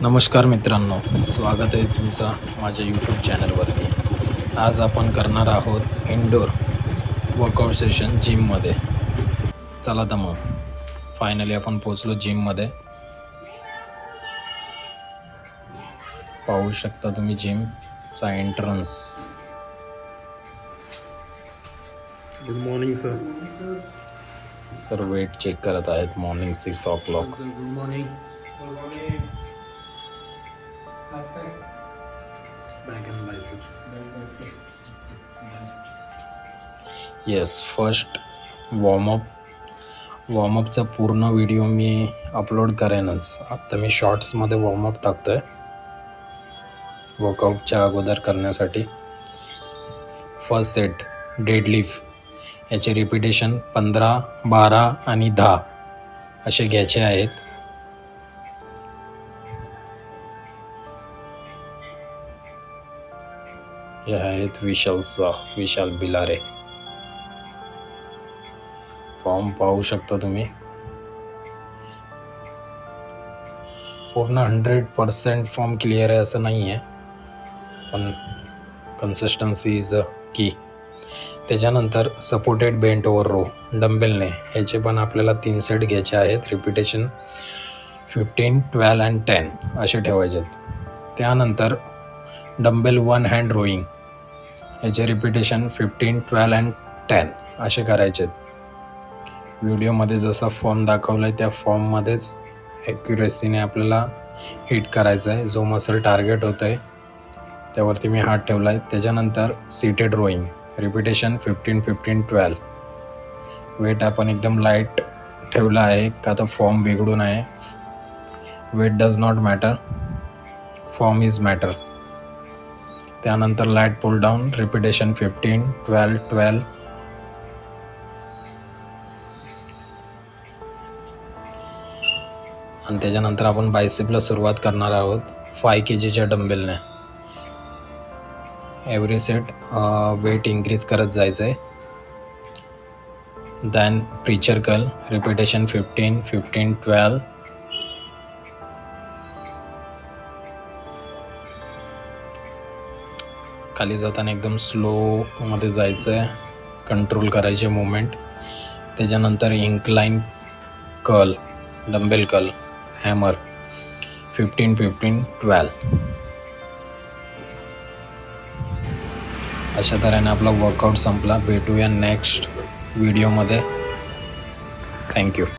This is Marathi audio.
नमस्कार मित्रांनो, स्वागत आहे तुमचं माझ्या यूट्यूब चॅनलवरती. आज आपण करणार आहोत इनडोर वर्कआउट सेशन जिममध्ये. चला तर मग फायनली आपण पोचलो जिममध्ये. पाहू शकता तुम्ही जिमचा entrance. Good morning sir. Sir weight check करत आहेत. Morning 6 o'clock. Sir good morning. Back and biceps. Yes, first वॉर्मअपचा पूर्ण व्हिडिओ मी अपलोड करेनच. आता मी शॉर्ट्समध्ये वॉर्मअप टाकतो आहे वर्कआउटच्या अगोदर करण्यासाठी. फर्स्ट सेट डेडलिफ्ट, याचे रिपिटेशन 15, 12 आणि 10 असे घ्यायचे आहेत. हे आहेत विशाल बिलारे. फॉर्म पाहू शकता तुम्ही. पूर्ण 100% फॉर्म क्लिअर आहे असं नाही आहे, पण कन्सिस्टन्सी इज अ की. त्याच्यानंतर सपोर्टेड बेंट ओव्हर रो डंबेलने, ह्याचे पण आपल्याला 3 सेट घ्यायचे आहेत. रिपिटेशन 15, 12 आणि 10 असे ठेवायचे आहेत. त्यानंतर डंबेल वन हँड रोईंग, याचे रिपिटेशन 15, 12 आणि 10 असे करायचे आहेत. व्हिडिओमध्ये जसा फॉर्म दाखवला आहे त्या फॉर्ममध्येच ॲक्युरेसीने आपल्याला हिट करायचं आहे. जो मसल टार्गेट होतं आहे त्यावरती मी हात ठेवला आहे. त्याच्यानंतर सीटेड रोईंग, रिपिटेशन 15, 15, 12. वेट आपण एकदम लाईट ठेवला आहे का तर फॉर्म बिघडून आहे. Weight does not matter, form is matter. त्यानंतर लाईट पुल डाऊन, रिपिटेशन 15, 12, 12. आणि त्याच्यानंतर आपण बायसेपला सुरुवात करणार आहोत 5 kgच्या डंबेलने. एव्हरी सेट वेट इन्क्रीज करत जायचं आहे. Than preacher curl, repetition 15, 15, 12. खाली जाताना एकदम स्लोमध्ये जायचं आहे, कंट्रोल करायचे मुवमेंट. त्याच्यानंतर incline curl, dumbbell curl, hammer 15, 15, 12. अशा तऱ्हेने आपला वर्कआउट संपला. भेटूया नेक्स्ट व्हिडिओमध्ये. थँक्यू.